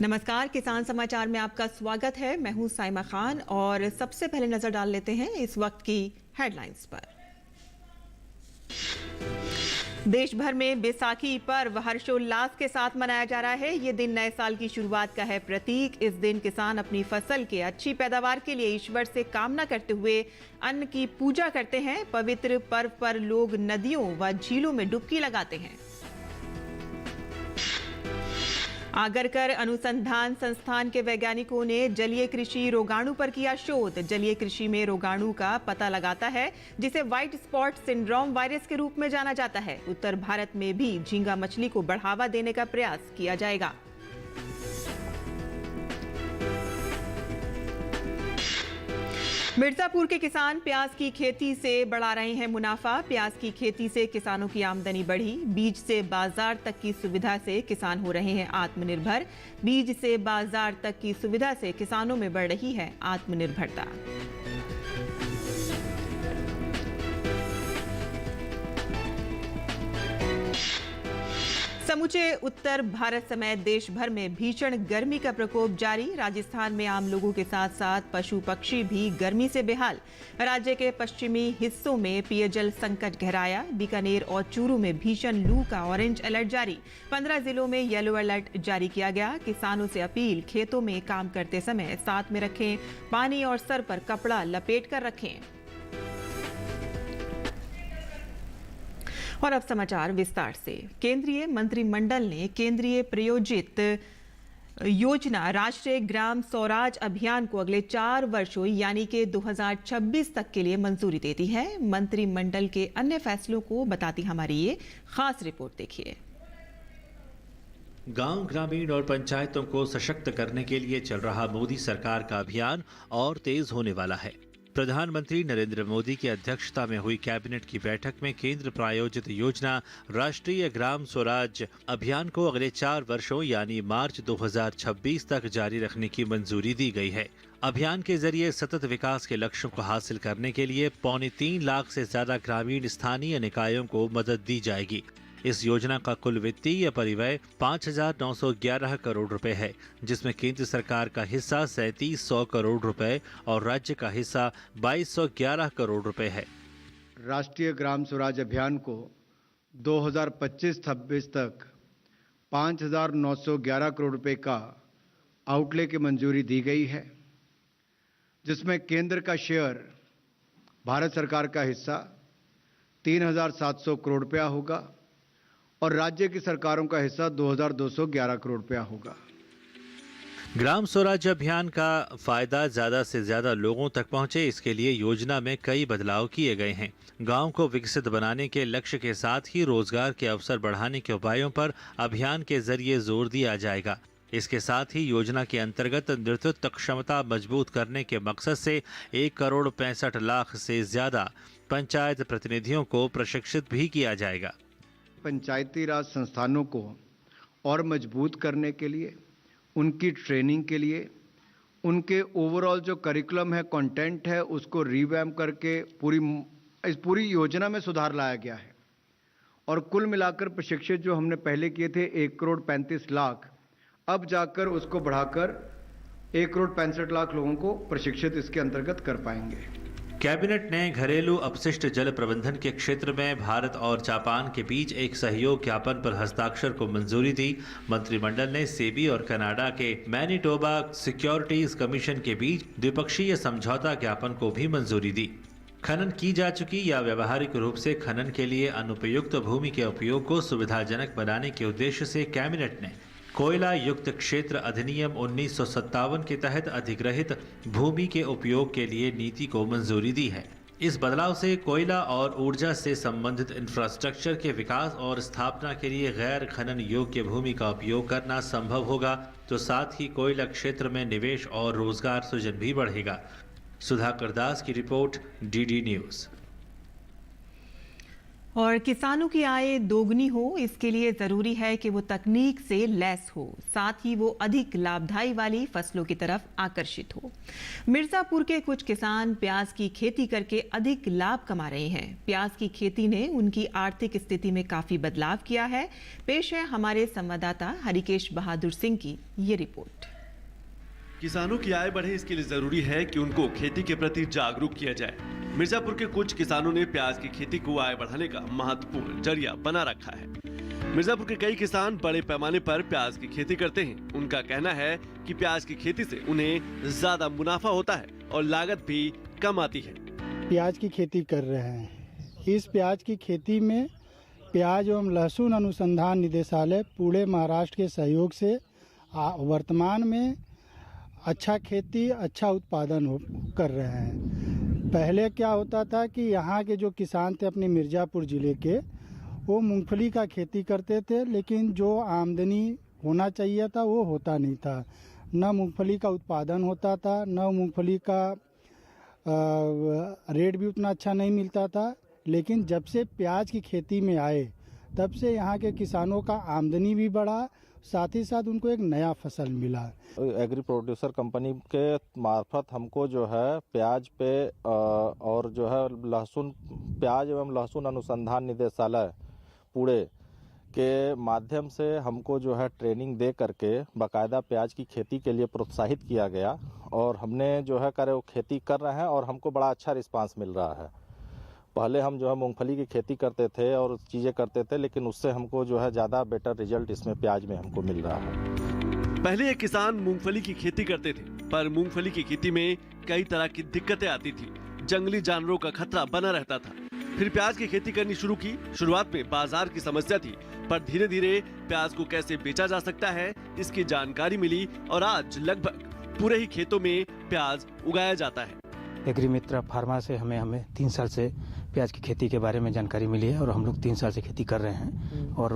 नमस्कार, किसान समाचार में आपका स्वागत है। मैं हूं साइमा खान और सबसे पहले नजर डाल लेते हैं इस वक्त की हेडलाइंस पर। देश भर में बैसाखी पर्व हर्षोल्लास के साथ मनाया जा रहा है। ये दिन नए साल की शुरुआत का है प्रतीक। इस दिन किसान अपनी फसल के अच्छी पैदावार के लिए ईश्वर से कामना करते हुए अन्न की पूजा करते हैं। पवित्र पर्व पर लोग नदियों व झीलों में डुबकी लगाते हैं। आगरकर अनुसंधान संस्थान के वैज्ञानिकों ने जलीय कृषि रोगाणु पर किया शोध। जलीय कृषि में रोगाणु का पता लगाता है, जिसे व्हाइट स्पॉट सिंड्रोम वायरस के रूप में जाना जाता है। उत्तर भारत में भी झींगा मछली को बढ़ावा देने का प्रयास किया जाएगा। मिर्जापुर के किसान प्याज की खेती से बढ़ा रहे हैं मुनाफा। प्याज की खेती से किसानों की आमदनी बढ़ी। बीज से बाजार तक की सुविधा से किसान हो रहे हैं आत्मनिर्भर। बीज से बाजार तक की सुविधा से किसानों में बढ़ रही है आत्मनिर्भरता। समूचे उत्तर भारत समेत देश भर में भीषण गर्मी का प्रकोप जारी। राजस्थान में आम लोगों के साथ साथ पशु पक्षी भी गर्मी से बेहाल। राज्य के पश्चिमी हिस्सों में पेयजल संकट गहराया। बीकानेर और चूरू में भीषण लू का ऑरेंज अलर्ट जारी। 15 जिलों में येलो अलर्ट जारी किया गया। किसानों से अपील, खेतों में काम करते समय साथ में रखें पानी और सर पर कपड़ा लपेट कर रखें। और अब समाचार विस्तार से। केंद्रीय मंत्रिमंडल ने केंद्रीय प्रायोजित योजना राष्ट्रीय ग्राम स्वराज अभियान को अगले 4 वर्षों यानी कि 2026 तक के लिए मंजूरी दे दी है। मंत्रिमंडल के अन्य फैसलों को बताती हमारी ये खास रिपोर्ट देखिए। गांव, ग्रामीण और पंचायतों को सशक्त करने के लिए चल रहा मोदी सरकार का अभियान और तेज होने वाला है। प्रधानमंत्री नरेंद्र मोदी की अध्यक्षता में हुई कैबिनेट की बैठक में केंद्र प्रायोजित योजना राष्ट्रीय ग्राम स्वराज अभियान को अगले 4 वर्षों यानी मार्च 2026 तक जारी रखने की मंजूरी दी गई है। अभियान के जरिए सतत विकास के लक्ष्यों को हासिल करने के लिए 3.25 लाख से ज्यादा ग्रामीण स्थानीय निकायों को मदद दी जाएगी। इस योजना का कुल वित्तीय परिव्यय 5,911 करोड़ रुपए है, जिसमें केंद्र सरकार का हिस्सा 3,700 करोड़ रुपए और राज्य का हिस्सा 2,211 करोड़ रुपए है। राष्ट्रीय ग्राम स्वराज अभियान को 2025-26 तक 5,911 करोड़ रुपए का आउटले की मंजूरी दी गई है, जिसमें केंद्र का शेयर भारत सरकार का हिस्सा 3,700 करोड़ रुपया होगा और राज्य की सरकारों का हिस्सा 2,211 करोड़ रुपया होगा। ग्राम स्वराज अभियान का फायदा ज्यादा से ज्यादा लोगों तक पहुंचे, इसके लिए योजना में कई बदलाव किए गए हैं। गांव को विकसित बनाने के लक्ष्य के साथ ही रोजगार के अवसर बढ़ाने के उपायों पर अभियान के जरिए जोर दिया जाएगा। इसके साथ ही योजना के अंतर्गत नेतृत्व क्षमता मजबूत करने के मकसद से 1,65,00,000 से ज्यादा पंचायत प्रतिनिधियों को प्रशिक्षित भी किया जाएगा। पंचायती राज संस्थानों को और मजबूत करने के लिए, उनकी ट्रेनिंग के लिए, उनके ओवरऑल जो करिकुलम है, कंटेंट है, उसको रिवैम्प करके इस पूरी योजना में सुधार लाया गया है। और कुल मिलाकर प्रशिक्षित जो हमने पहले किए थे 1,35,00,000, अब जाकर उसको बढ़ाकर 1,65,00,000 लोगों को प्रशिक्षित इसके अंतर्गत कर पाएंगे। कैबिनेट ने घरेलू अपशिष्ट जल प्रबंधन के क्षेत्र में भारत और जापान के बीच एक सहयोग ज्ञापन पर हस्ताक्षर को मंजूरी दी। मंत्रिमंडल ने सेबी और कनाडा के मैनिटोबा सिक्योरिटीज कमीशन के बीच द्विपक्षीय समझौता ज्ञापन को भी मंजूरी दी। खनन की जा चुकी या व्यावहारिक रूप से खनन के लिए अनुपयुक्त भूमि के उपयोग को सुविधाजनक बनाने के उद्देश्य से कैबिनेट ने कोयला युक्त क्षेत्र अधिनियम 1957 के तहत अधिग्रहित भूमि के उपयोग के लिए नीति को मंजूरी दी है। इस बदलाव से कोयला और ऊर्जा से संबंधित इंफ्रास्ट्रक्चर के विकास और स्थापना के लिए गैर खनन योग्य भूमि का उपयोग करना संभव होगा, तो साथ ही कोयला क्षेत्र में निवेश और रोजगार सृजन भी बढ़ेगा। सुधाकर दास की रिपोर्ट, डीडी न्यूज। और किसानों की आय दोगुनी हो, इसके लिए जरूरी है कि वो तकनीक से लैस हो, साथ ही वो अधिक लाभदायी वाली फसलों की तरफ आकर्षित हो। मिर्जापुर के कुछ किसान प्याज की खेती करके अधिक लाभ कमा रहे हैं। प्याज की खेती ने उनकी आर्थिक स्थिति में काफी बदलाव किया है। पेश है हमारे संवाददाता हरिकेश बहादुर सिंह की ये रिपोर्ट। किसानों की आय बढ़े, इसके लिए जरूरी है कि उनको खेती के प्रति जागरूक किया जाए। मिर्जापुर के कुछ किसानों ने प्याज की खेती को आय बढ़ाने का महत्वपूर्ण जरिया बना रखा है। मिर्जापुर के कई किसान बड़े पैमाने पर प्याज की खेती करते हैं। उनका कहना है कि प्याज की खेती से उन्हें ज्यादा मुनाफा होता है और लागत भी कम आती है। प्याज की खेती कर रहे हैं। इस प्याज की खेती में प्याज एवं लहसुन अनुसंधान निदेशालय पुणे महाराष्ट्र के सहयोग से वर्तमान में अच्छा खेती, अच्छा उत्पादन कर रहे हैं। पहले क्या होता था कि यहाँ के जो किसान थे अपने मिर्जापुर जिले के, वो मूंगफली का खेती करते थे, लेकिन जो आमदनी होना चाहिए था वो होता नहीं था। न मूंगफली का उत्पादन होता था, न मूंगफली का रेट भी उतना अच्छा नहीं मिलता था। लेकिन जब से प्याज की खेती में आए, तब से यहाँ के किसानों का आमदनी भी बढ़ा, साथ ही साथ उनको एक नया फसल मिला। एग्री प्रोड्यूसर कंपनी के मार्फत हमको जो है प्याज पे और जो है लहसुन, प्याज एवं लहसुन अनुसंधान निदेशालय पुणे के माध्यम से हमको जो है ट्रेनिंग दे करके बाकायदा प्याज की खेती के लिए प्रोत्साहित किया गया और हमने जो है वो खेती कर रहे हैं और हमको बड़ा अच्छा रिस्पांस मिल रहा है। पहले हम जो है मूंगफली की खेती करते थे और चीज़ें करते थे, लेकिन उससे हमको जो है ज़्यादा बेटर रिजल्ट इसमें प्याज में हमको मिल रहा है। पहले ये किसान मूंगफली की खेती करते थे, पर मूंगफली की खेती में कई तरह की दिक्कतें आती थी। जंगली जानवरों का खतरा बना रहता था। फिर प्याज की खेती करनी शुरू की। शुरुआत में बाजार की समस्या थी, पर धीरे धीरे प्याज को कैसे बेचा जा सकता है इसकी जानकारी मिली और आज लगभग पूरे ही खेतों में प्याज उगाया जाता है। एग्री मित्र फार्मा से हमें 3 साल से प्याज की खेती के बारे में जानकारी मिली है और हम लोग 3 साल से खेती कर रहे हैं और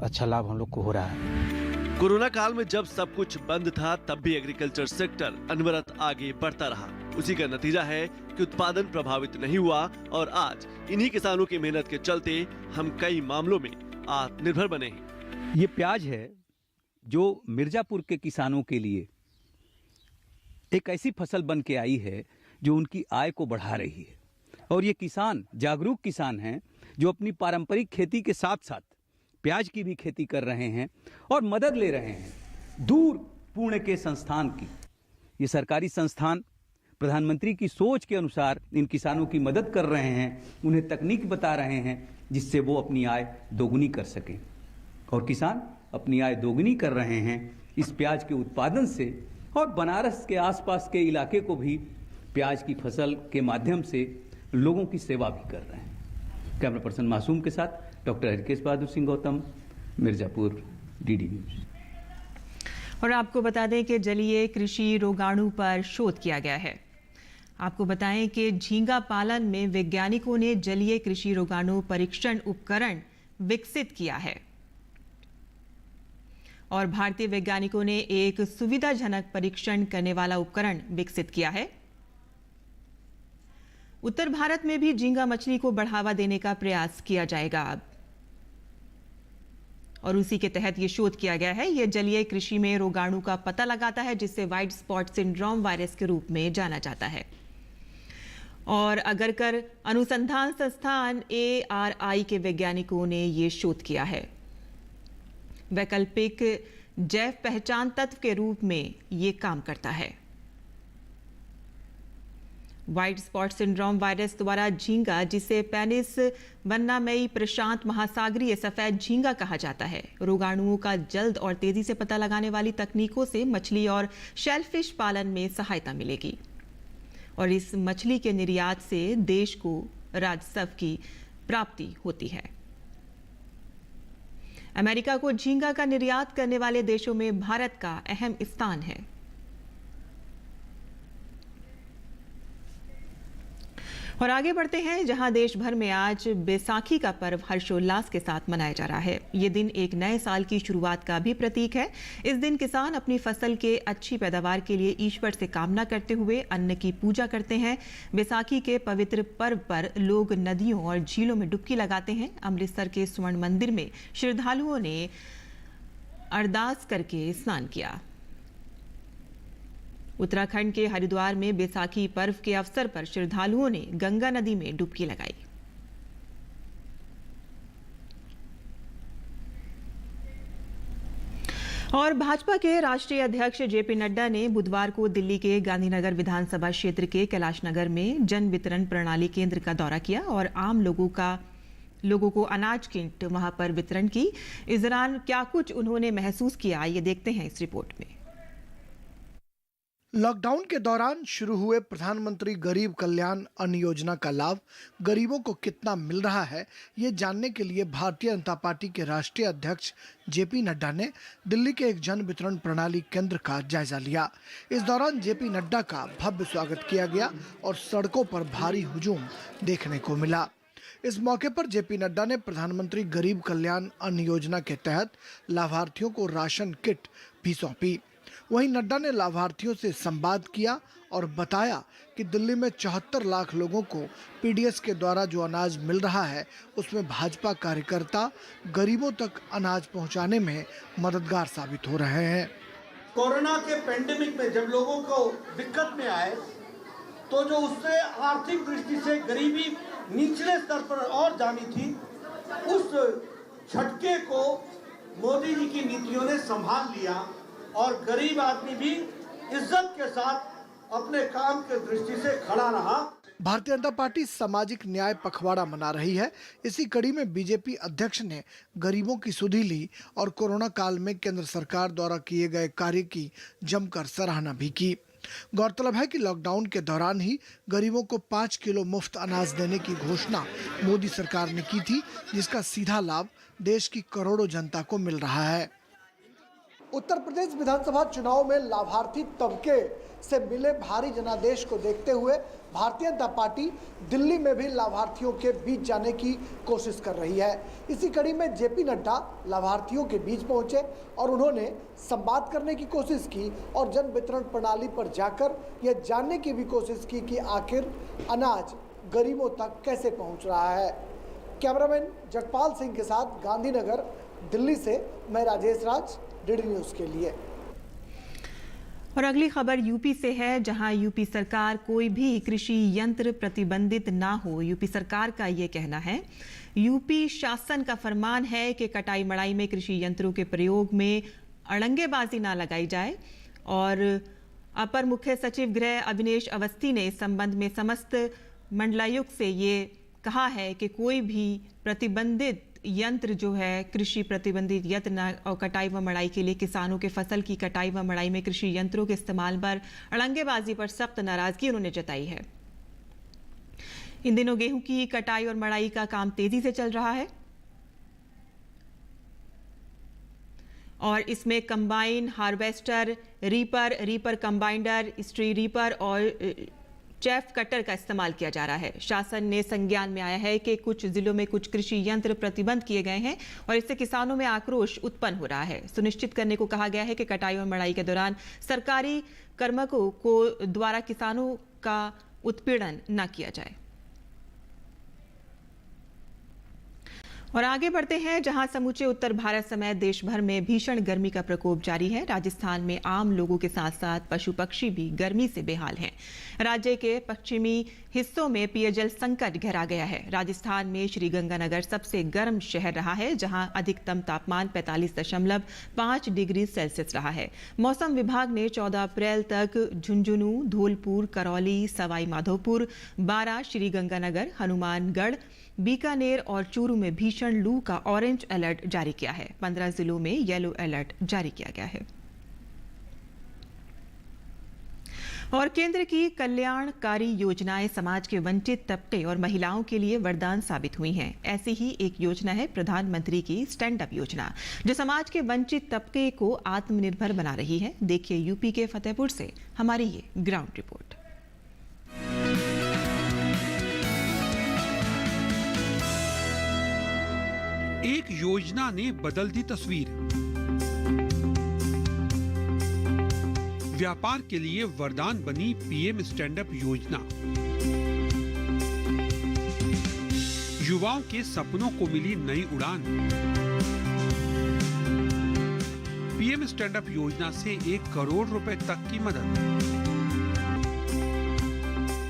अच्छा लाभ हम लोग को हो रहा है। कोरोना काल में जब सब कुछ बंद था, तब भी एग्रीकल्चर सेक्टर अनवरत आगे बढ़ता रहा। उसी का नतीजा है कि उत्पादन प्रभावित नहीं हुआ और आज इन्हीं किसानों की मेहनत के चलते हम कई मामलों में आत्मनिर्भर बने हैं। ये प्याज है जो मिर्जापुर के किसानों के लिए एक ऐसी फसल बन के आई है जो उनकी आय को बढ़ा रही है। और ये किसान जागरूक किसान हैं जो अपनी पारंपरिक खेती के साथ साथ प्याज की भी खेती कर रहे हैं और मदद ले रहे हैं दूर पुणे के संस्थान की। ये सरकारी संस्थान प्रधानमंत्री की सोच के अनुसार इन किसानों की मदद कर रहे हैं, उन्हें तकनीक बता रहे हैं जिससे वो अपनी आय दोगुनी कर सकें। और किसान अपनी आय दोगुनी कर रहे हैं इस प्याज के उत्पादन से और बनारस के आसपास के इलाके को भी प्याज की फसल के माध्यम से लोगों की सेवा भी कर रहे हैं। कैमरा पर्सन मासूम के साथ doctor Harikesh Bahadur Singh Gautam, Mirzapur, DD news. और आपको बता दें कि जलीय कृषि रोगाणु पर शोध किया गया है। आपको बताएं कि झींगा पालन में वैज्ञानिकों ने जलीय कृषि रोगाणु परीक्षण उपकरण विकसित किया है और भारतीय वैज्ञानिकों ने एक सुविधाजनक परीक्षण करने वाला उपकरण विकसित किया है। उत्तर भारत में भी झींगा मछली को बढ़ावा देने का प्रयास किया जाएगा अब, और उसी के तहत ये शोध किया गया है। ये जलीय कृषि में रोगाणु का पता लगाता है जिसे व्हाइट स्पॉट सिंड्रोम वायरस के रूप में जाना जाता है। और अगरकर अनुसंधान संस्थान ARI के वैज्ञानिकों ने ये शोध किया है। वैकल्पिक जैव पहचान तत्व के रूप में ये काम करता है। व्हाइट स्पॉट सिंड्रोम वायरस द्वारा झींगा, जिसे पेनिस वन्नामेई प्रशांत महासागरीय सफेद झींगा कहा जाता है, रोगाणुओं का जल्द और तेजी से पता लगाने वाली तकनीकों से मछली और शेलफिश पालन में सहायता मिलेगी और इस मछली के निर्यात से देश को राजस्व की प्राप्ति होती है। अमेरिका को झींगा का निर्यात करने वाले देशों में भारत का अहम स्थान है। और आगे बढ़ते हैं, जहां देश भर में आज बैसाखी का पर्व हर्षोल्लास के साथ मनाया जा रहा है। ये दिन एक नए साल की शुरुआत का भी प्रतीक है। इस दिन किसान अपनी फसल के अच्छी पैदावार के लिए ईश्वर से कामना करते हुए अन्न की पूजा करते हैं। बैसाखी के पवित्र पर्व पर लोग नदियों और झीलों में डुबकी लगाते हैं। अमृतसर के स्वर्ण मंदिर में श्रद्धालुओं ने अरदास करके स्नान किया। उत्तराखंड के हरिद्वार में बैसाखी पर्व के अवसर पर श्रद्धालुओं ने गंगा नदी में डुबकी लगाई। और भाजपा के राष्ट्रीय अध्यक्ष जेपी नड्डा ने बुधवार को दिल्ली के गांधीनगर विधानसभा क्षेत्र के कैलाश नगर में जन वितरण प्रणाली केंद्र का दौरा किया और आम लोगों को अनाज किट वहां पर वितरण की। इस दौरान क्या कुछ उन्होंने महसूस किया, ये देखते हैं इस रिपोर्ट में। लॉकडाउन के दौरान शुरू हुए प्रधानमंत्री गरीब कल्याण अन्न योजना का लाभ गरीबों को कितना मिल रहा है, ये जानने के लिए भारतीय जनता पार्टी के राष्ट्रीय अध्यक्ष जेपी नड्डा ने दिल्ली के एक जन वितरण प्रणाली केंद्र का जायजा लिया। इस दौरान जेपी नड्डा का भव्य स्वागत किया गया और सड़कों पर भारी हुजूम देखने को मिला। इस मौके पर जेपी नड्डा ने प्रधानमंत्री गरीब कल्याण अन्न योजना के तहत लाभार्थियों को राशन किट भी सौंपी। वहीं नड्डा ने लाभार्थियों से संवाद किया और बताया कि दिल्ली में 74 लाख लोगों को पीडीएस के द्वारा जो अनाज मिल रहा है, उसमें भाजपा कार्यकर्ता गरीबों तक अनाज पहुंचाने में मददगार साबित हो रहे हैं। कोरोना के पेंडेमिक में जब लोगों को दिक्कत में आए तो जो उससे आर्थिक दृष्टि से गरीबी निचले स्तर पर और जानी थी, उस झटके को मोदी जी की नीतियों ने संभाल लिया और गरीब आदमी भी इज्जत के साथ अपने काम के दृष्टि से खड़ा रहा। भारतीय जनता पार्टी सामाजिक न्याय पखवाड़ा मना रही है। इसी कड़ी में बीजेपी अध्यक्ष ने गरीबों की सुधि ली और कोरोना काल में केंद्र सरकार द्वारा किए गए कार्य की जमकर सराहना भी की। गौरतलब है कि लॉकडाउन के दौरान ही गरीबों को 5 किलो मुफ्त अनाज देने की घोषणा मोदी सरकार ने की थी, जिसका सीधा लाभ देश की करोड़ों जनता को मिल रहा है। उत्तर प्रदेश विधानसभा चुनाव में लाभार्थी तबके से मिले भारी जनादेश को देखते हुए भारतीय जनता पार्टी दिल्ली में भी लाभार्थियों के बीच जाने की कोशिश कर रही है। इसी कड़ी में जेपी नड्डा लाभार्थियों के बीच पहुंचे और उन्होंने संवाद करने की कोशिश की और जन वितरण प्रणाली पर जाकर यह जानने की भी कोशिश की कि आखिर अनाज गरीबों तक कैसे पहुंच रहा है। कैमरामैन जगपाल सिंह के साथ गांधीनगर दिल्ली से मैं राजेश राज, डीडी न्यूज़ के लिए। और अगली खबर यूपी से है, जहां यूपी सरकार कोई भी कृषि यंत्र प्रतिबंधित ना हो। यूपी सरकार का ये कहना है। यूपी शासन का फरमान है कि कटाई मड़ाई में कृषि यंत्रों के प्रयोग में अड़ंगेबाजी ना लगाई जाए। और अपर मुख्य सचिव गृह अविनेश अवस्थी ने इस संबंध में समस्त मंडलायुक्त से ये कहा है कि कोई भी प्रतिबंधित यंत्र जो है, कृषि प्रतिबंधित यंत्र और कटाई व मड़ाई के लिए किसानों के फसल की कटाई व मड़ाई में कृषि यंत्रों के इस्तेमाल पर अड़ंगेबाजी पर सख्त नाराजगी उन्होंने जताई है। इन दिनों गेहूं की कटाई और मड़ाई का काम तेजी से चल रहा है और इसमें कंबाइन, हार्वेस्टर, रीपर कंबाइनर, स्ट्री रीपर और चेफ कटर का इस्तेमाल किया जा रहा है। शासन ने संज्ञान में आया है कि कुछ जिलों में कुछ कृषि यंत्र प्रतिबंध किए गए हैं और इससे किसानों में आक्रोश उत्पन्न हो रहा है। सुनिश्चित करने को कहा गया है कि कटाई और मड़ाई के दौरान सरकारी कर्मकों को द्वारा किसानों का उत्पीड़न न किया जाए। और आगे बढ़ते हैं, जहां समूचे उत्तर भारत समेत देश भर में भीषण गर्मी का प्रकोप जारी है। राजस्थान में आम लोगों के साथ साथ पशु पक्षी भी गर्मी से बेहाल हैं। राज्य के पश्चिमी हिस्सों में पेयजल संकट गहरा गया है। राजस्थान में श्रीगंगानगर सबसे गर्म शहर रहा है, जहां अधिकतम तापमान 45.5 डिग्री सेल्सियस रहा है। मौसम विभाग ने 14 अप्रैल तक झुंझुनू, धौलपुर, करौली, सवाई माधोपुर, बारां, श्रीगंगानगर, हनुमानगढ़, बीकानेर और चूरू में भीषण लू का ऑरेंज अलर्ट जारी किया है। 15 जिलों में येलो अलर्ट जारी किया गया है। और केंद्र की कल्याणकारी योजनाएं समाज के वंचित तबके और महिलाओं के लिए वरदान साबित हुई हैं। ऐसी ही एक योजना है प्रधानमंत्री की स्टैंड अप योजना, जो समाज के वंचित तबके को आत्मनिर्भर बना रही है। देखिए यूपी के फतेहपुर से हमारी ये ग्राउंड रिपोर्ट। एक योजना ने बदल दी तस्वीर। व्यापार के लिए वरदान बनी पीएम स्टैंड अप योजना। युवाओं के सपनों को मिली नई उड़ान। पीएम स्टैंड अप योजना से 1 करोड़ रुपए तक की मदद।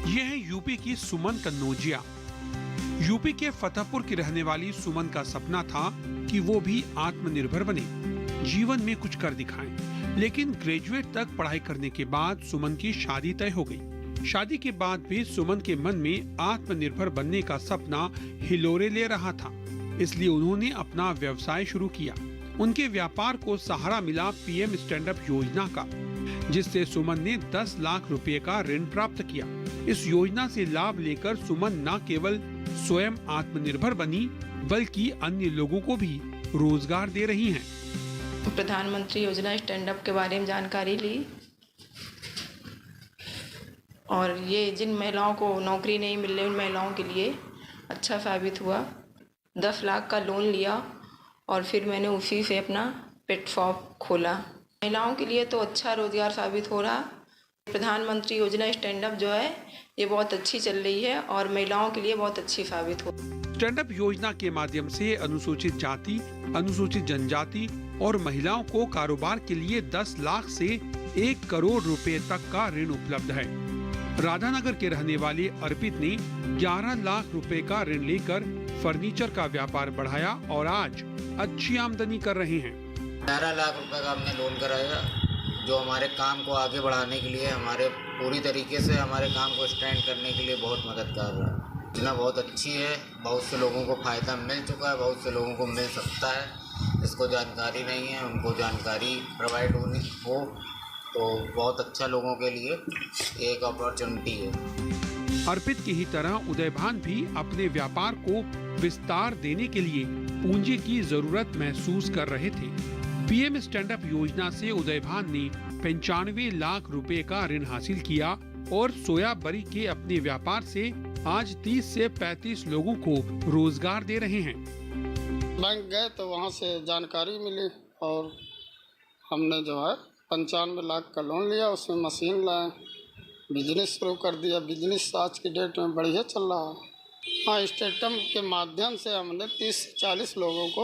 यह है यूपी की सुमन कन्नौजिया। यूपी के फतेहपुर की रहने वाली सुमन का सपना था कि वो भी आत्मनिर्भर बने, जीवन में कुछ कर दिखाएं। लेकिन ग्रेजुएट तक पढ़ाई करने के बाद सुमन की शादी तय हो गई। शादी के बाद भी सुमन के मन में आत्मनिर्भर बनने का सपना हिलोरे ले रहा था, इसलिए उन्होंने अपना व्यवसाय शुरू किया। उनके व्यापार को सहारा मिला पीएम स्टैंड अप योजना का, जिससे सुमन ने 10 लाख रुपए का ऋण प्राप्त किया। इस योजना से लाभ लेकर सुमन न केवल स्वयं आत्मनिर्भर बनी, बल्कि अन्य लोगों को भी रोजगार दे रही हैं। प्रधानमंत्री योजना स्टैंड अप के बारे में जानकारी ली और ये जिन महिलाओं को नौकरी नहीं मिल रही उन महिलाओं के लिए अच्छा साबित हुआ। 10 लाख का लोन लिया और फिर मैंने उसी से अपना पेट शॉप खोला। महिलाओं के लिए तो अच्छा रोजगार साबित हो रहा। प्रधानमंत्री योजना स्टैंड अप जो है ये बहुत अच्छी चल रही है और महिलाओं के लिए बहुत अच्छी साबित हो। स्टैंड अप योजना के माध्यम से अनुसूचित जाति, अनुसूचित जनजाति और महिलाओं को कारोबार के लिए 10 लाख से 1 करोड़ रुपए तक का ऋण उपलब्ध है। राधानगर के रहने वाले अर्पित ने 11 लाख रुपए का ऋण लेकर फर्नीचर का व्यापार बढ़ाया और आज अच्छी आमदनी कर रहे हैं। 11 लाख रुपए का हमने लोन कराया, जो हमारे काम को आगे बढ़ाने के लिए, हमारे पूरी तरीके से हमारे काम को स्टैंड करने के लिए बहुत मददगार रहा। योजना बहुत अच्छी है, बहुत से लोगों को फायदा मिल चुका है, बहुत से लोगों को मिल सकता है। इसको जानकारी नहीं है, उनको जानकारी प्रोवाइड हो तो बहुत अच्छा लोगों के लिए एक अपॉर्चुनिटी है। अर्पित की ही तरह उदयभान भी अपने व्यापार को विस्तार देने के लिए पूंजी की जरूरत महसूस कर रहे थे। पीएम स्टैंड अप योजना से उदयभान ने 95 लाख रुपए का ऋण हासिल किया और सोया बरी के अपने व्यापार से आज 30 से 35 लोगों को रोजगार दे रहे हैं। बैंक गए तो वहाँ से जानकारी मिली और हमने जो है 95 लाख का लोन लिया, उसमें मशीन लाए, बिजनेस शुरू कर दिया। बिजनेस आज की डेट में बढ़िया चल रहा है। हाँ, स्टेटम के माध्यम से हमने 30 से 40 लोगों को,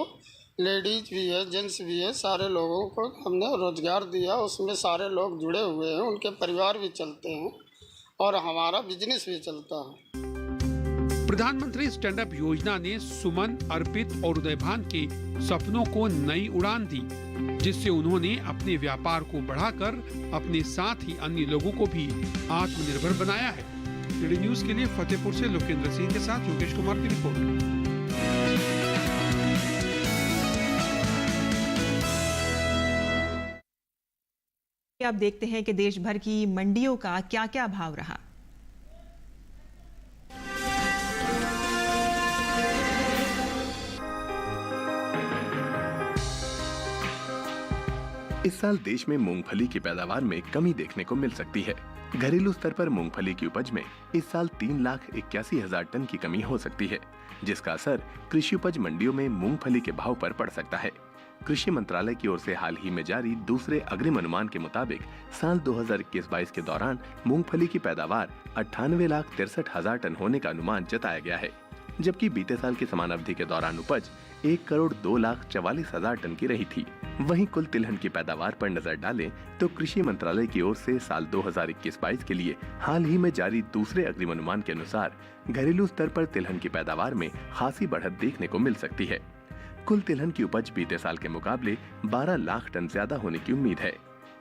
लेडीज भी है, जेंट्स भी है, सारे लोगों को हमने रोजगार दिया। उसमें सारे लोग जुड़े हुए हैं, उनके परिवार भी चलते हैं और हमारा बिजनेस भी चलता है। प्रधानमंत्री स्टैंड अप योजना ने सुमन, अर्पित और उदयभान के सपनों को नई उड़ान दी, जिससे उन्होंने अपने व्यापार को बढ़ाकर अपने साथ ही अन्य लोगों को भी आत्मनिर्भर बनाया है। डीडी न्यूज के लिए फतेहपुर से लोकेंद्र सिंह के साथ योगेश कुमार की रिपोर्ट। अब देखते हैं कि देश भर की मंडियों का क्या क्या भाव रहा। इस साल देश में मूंगफली की पैदावार में कमी देखने को मिल सकती है। घरेलू स्तर पर मूंगफली की उपज में इस साल 3,81,000 टन की कमी हो सकती है, जिसका असर कृषि उपज मंडियों में मूंगफली के भाव पर पड़ सकता है। कृषि मंत्रालय की ओर से हाल ही में जारी दूसरे अग्रिम अनुमान के मुताबिक साल 2021-22 के दौरान मूंगफली की पैदावार 98,63,000 टन होने का अनुमान जताया गया है, जबकि बीते साल की समान अवधि के दौरान उपज 1,02,44,000 टन की रही थी। वहीं कुल तिलहन की पैदावार पर नजर डालें तो कृषि मंत्रालय की ओर से साल 2021-22 के लिए हाल ही में जारी दूसरे अग्रिम अनुमान के अनुसार घरेलू स्तर पर तिलहन की पैदावार में खासी बढ़त देखने को मिल सकती है। कुल तिलहन की उपज बीते साल के मुकाबले 12 लाख टन ज्यादा होने की उम्मीद है।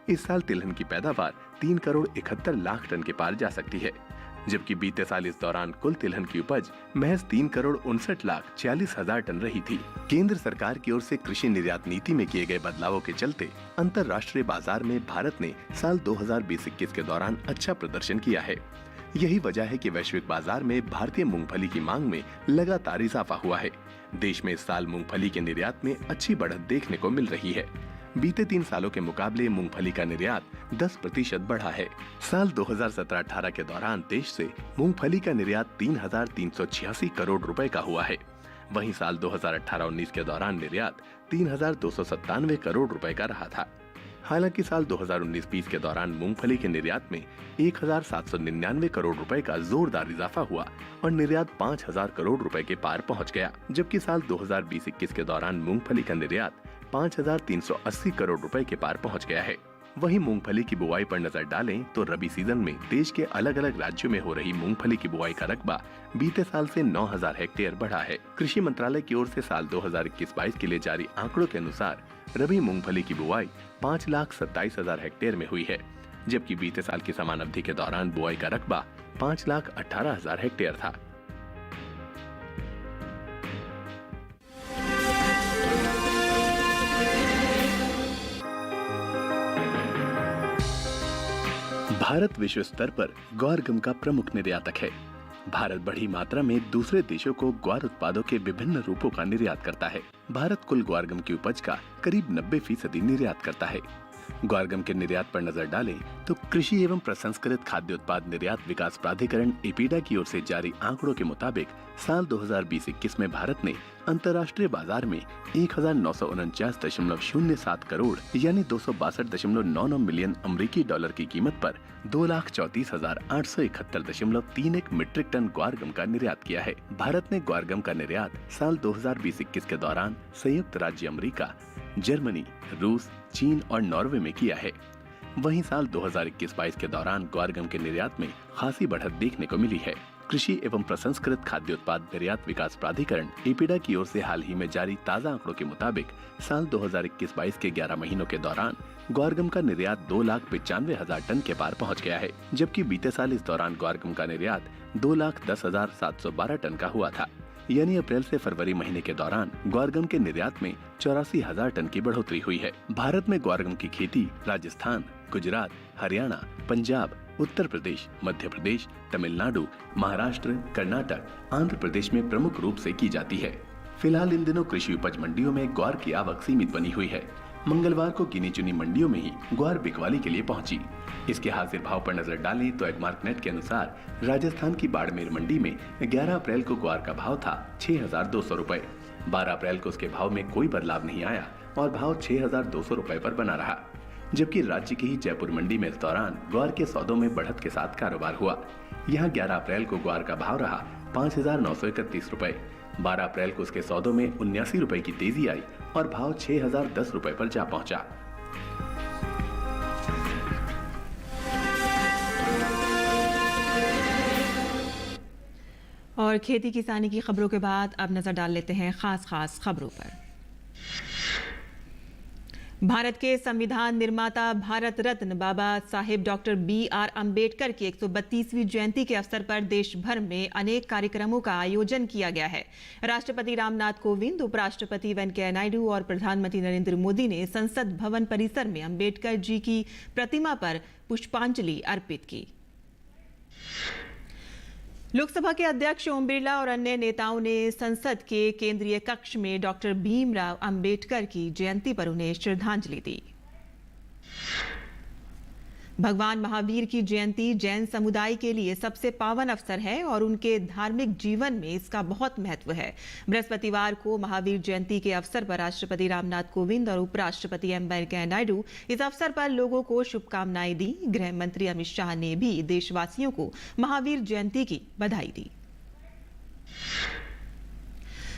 इस साल तिलहन की पैदावार 3,71,00,000 टन के पार जा सकती है, जबकि बीते साल इस दौरान कुल तिलहन की उपज महज 3,59,40,000 टन रही थी। केंद्र सरकार की ओर से कृषि निर्यात नीति में किए गए बदलावों के चलते अंतर्राष्ट्रीय बाजार में भारत ने साल 2020-21 के दौरान अच्छा प्रदर्शन किया है। यही वजह है कि वैश्विक बाजार में भारतीय मूंगफली की मांग में लगातार इजाफा हुआ है। देश में इस साल मूंगफली के निर्यात में अच्छी बढ़त देखने को मिल रही है। बीते 3 सालों के मुकाबले मूंगफली का निर्यात 10% बढ़ा है। साल 2017-18 के दौरान देश से मूंगफली का निर्यात 3,386 करोड़ रुपए का हुआ है। वहीं साल 2018-19 के दौरान निर्यात 3,297 करोड़ रुपए का रहा था। हालांकि साल 2019-20 के दौरान मूंगफली के निर्यात में 1,799 करोड़ रुपए का जोरदार इजाफा हुआ और निर्यात 5,000 करोड़ रुपए के पार पहुंच गया, जबकि साल 2020-21 के दौरान मूंगफली का निर्यात 5,380 करोड़ रुपए के पार पहुंच गया है। वहीं मूंगफली की बुआई पर नजर डालें तो रबी सीजन में देश के अलग अलग राज्यों में हो रही मूंगफली की बुआई का रकबा बीते साल से 9,000 हेक्टेयर बढ़ा है। कृषि मंत्रालय की ओर से साल 2021-22 के लिए जारी आंकड़ों के अनुसार रबी मूंगफली की बुआई 5,27,000 हेक्टेयर में हुई है, जबकि बीते साल की समान अवधि के दौरान बुआई का रकबा 5,18,000 हेक्टेयर था। भारत विश्व स्तर पर ग्वार गम का प्रमुख निर्यातक है। भारत बड़ी मात्रा में दूसरे देशों को ग्वार उत्पादों के विभिन्न रूपों का निर्यात करता है। भारत कुल ग्वार गम की उपज का करीब 90% निर्यात करता है। ग्वार गम के निर्यात पर नजर डालें तो कृषि एवं प्रसंस्कृत खाद्य उत्पाद निर्यात विकास प्राधिकरण एपीडा की ओर से जारी आंकड़ों के मुताबिक साल 2020-21 में भारत ने अंतर्राष्ट्रीय बाजार में 1,949.07 करोड़ यानी 262.99 मिलियन अमेरिकी डॉलर की कीमत पर 2,34,871.31 मीट्रिक टन ग्वार गम का निर्यात किया है। भारत ने ग्वार गम का निर्यात साल 2020-21 के दौरान संयुक्त राज्य अमेरिका, जर्मनी, रूस, चीन और नॉर्वे में किया है। वहीं साल 2021-22 के दौरान ग्वार गम के निर्यात में खासी बढ़त देखने को मिली है। कृषि एवं प्रसंस्कृत खाद्य उत्पाद निर्यात विकास प्राधिकरण एपीडा की ओर से हाल ही में जारी ताज़ा आंकड़ों के मुताबिक साल 2021-22 के 11 महीनों के दौरान ग्वार गम का निर्यात 2,95,000 टन के पार पहुंच गया है, जबकि बीते साल इस दौरान ग्वार गम का निर्यात 2,10,712 टन का हुआ था। यानी अप्रैल से फरवरी महीने के दौरान ग्वार गम के निर्यात में 84,000 टन की बढ़ोतरी हुई है। भारत में ग्वार गम की खेती राजस्थान, गुजरात, हरियाणा, पंजाब, उत्तर प्रदेश, मध्य प्रदेश, तमिलनाडु, महाराष्ट्र, कर्नाटक, आंध्र प्रदेश में प्रमुख रूप से की जाती है। फिलहाल इन दिनों कृषि उपज मंडियों में ग्वार की आवक सीमित बनी हुई है। मंगलवार को गिनी चुनी मंडियों में ही ग्वार बिकवाली के लिए पहुंची। इसके हाजिर भाव पर नजर डालें तो एगमार्क नेट के अनुसार राजस्थान की बाड़मेर मंडी में 11 अप्रैल को ग्वार का भाव था 6,200 रुपए। 12 अप्रैल को उसके भाव में कोई बदलाव नहीं आया और भाव 6,200 रुपए पर बना रहा, जबकि राज्य की ही जयपुर मंडी में इस दौरान ग्वार के सौदों में बढ़त के साथ कारोबार हुआ। यहाँ 11 अप्रैल को ग्वार का भाव रहा 5,931 रुपए। 12 अप्रैल को उसके सौदों में 79 रुपए की तेजी आई और भाव 6,010 रुपए पर जा पहुंचा। और खेती किसानी की खबरों के बाद अब नजर डाल लेते हैं खास खबरों पर। भारत के संविधान निर्माता भारत रत्न बाबा साहेब डॉक्टर BR अंबेडकर की 132वीं जयंती के अवसर पर देश भर में अनेक कार्यक्रमों का आयोजन किया गया है। राष्ट्रपति रामनाथ कोविंद, उपराष्ट्रपति वेंकैया नायडू और प्रधानमंत्री नरेंद्र मोदी ने संसद भवन परिसर में अंबेडकर जी की प्रतिमा पर पुष्पांजलि अर्पित की। लोकसभा के अध्यक्ष ओम बिरला और अन्य नेताओं ने संसद के केंद्रीय कक्ष में डॉक्टर भीमराव अंबेडकर की जयंती पर उन्हें श्रद्धांजलि दी। भगवान महावीर की जयंती जैन समुदाय के लिए सबसे पावन अवसर है और उनके धार्मिक जीवन में इसका बहुत महत्व है। बृहस्पतिवार को महावीर जयंती के अवसर पर राष्ट्रपति रामनाथ कोविंद और उपराष्ट्रपति एम वेंकैया नायडू इस अवसर पर लोगों को शुभकामनाएं दी। गृह मंत्री अमित शाह ने भी देशवासियों को महावीर जयंती की बधाई दी।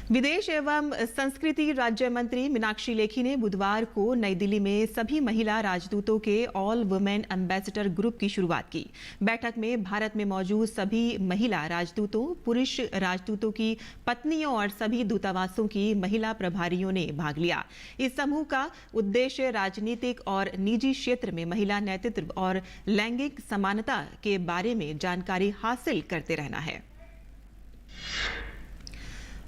विदेश एवं संस्कृति राज्य मंत्री मीनाक्षी लेखी ने बुधवार को नई दिल्ली में सभी महिला राजदूतों के ऑल वुमेन एम्बेसडर ग्रुप की शुरुआत की। बैठक में भारत में मौजूद सभी महिला राजदूतों, पुरुष राजदूतों की पत्नियों और सभी दूतावासों की महिला प्रभारियों ने भाग लिया। इस समूह का उद्देश्य राजनीतिक और निजी क्षेत्र में महिला नेतृत्व और लैंगिक समानता के बारे में जानकारी हासिल करते रहना है।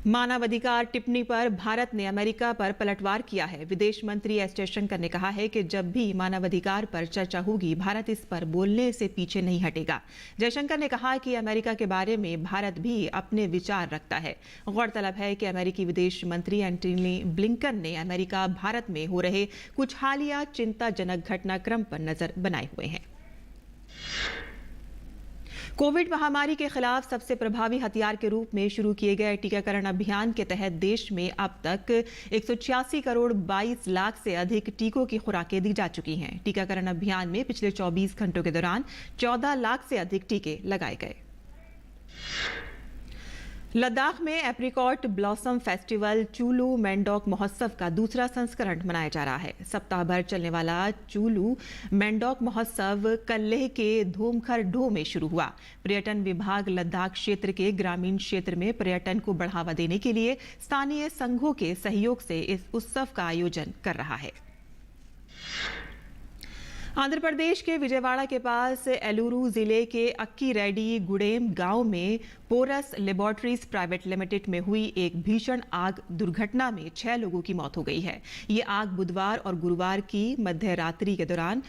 मानवाधिकार टिप्पणी पर भारत ने अमेरिका पर पलटवार किया है। विदेश मंत्री एस जयशंकर ने कहा है कि जब भी मानवाधिकार पर चर्चा होगी, भारत इस पर बोलने से पीछे नहीं हटेगा। जयशंकर ने कहा कि अमेरिका के बारे में भारत भी अपने विचार रखता है। गौरतलब है कि अमेरिकी विदेश मंत्री एंटनी ब्लिंकन ने अमेरिका भारत में हो रहे कुछ हालिया चिंताजनक घटनाक्रम पर नजर बनाए हुए हैं। कोविड महामारी के खिलाफ सबसे प्रभावी हथियार के रूप में शुरू किए गए टीकाकरण अभियान के तहत देश में अब तक 186 करोड़ 22 लाख से अधिक टीकों की खुराकें दी जा चुकी हैं। टीकाकरण अभियान में पिछले 24 घंटों के दौरान 14 लाख से अधिक टीके लगाए गए। लद्दाख में एप्रिकॉट ब्लॉसम फेस्टिवल चूलू मैंडोक महोत्सव का दूसरा संस्करण मनाया जा रहा है। सप्ताह भर चलने वाला चूलू मैंडोक महोत्सव कल लेह के धोमखर ढो में शुरू हुआ। पर्यटन विभाग लद्दाख क्षेत्र के ग्रामीण क्षेत्र में पर्यटन को बढ़ावा देने के लिए स्थानीय संघों के सहयोग से इस उत्सव का आयोजन कर रहा है। आंध्र प्रदेश के विजयवाड़ा के पास एलुरू जिले के अक्की रेड्डी गुडेम गांव में पोरस लेबोरेटरीज प्राइवेट लिमिटेड में हुई एक भीषण आग दुर्घटना में 6 लोगों की मौत हो गई है। ये आग बुधवार और गुरुवार की मध्य रात्रि के दौरान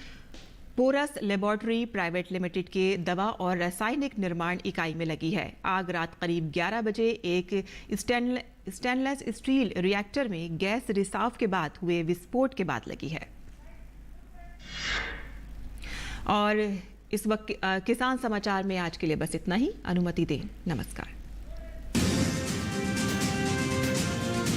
पोरस लेबोरेटरी प्राइवेट लिमिटेड के दवा और रासायनिक निर्माण इकाई में लगी है। आग रात करीब 11 बजे एक स्टेनलेस स्टील रिएक्टर में गैस रिसाव के बाद हुए विस्फोट के बाद लगी है। और इस वक्त किसान समाचार में आज के लिए बस इतना ही। अनुमति दें, नमस्कार।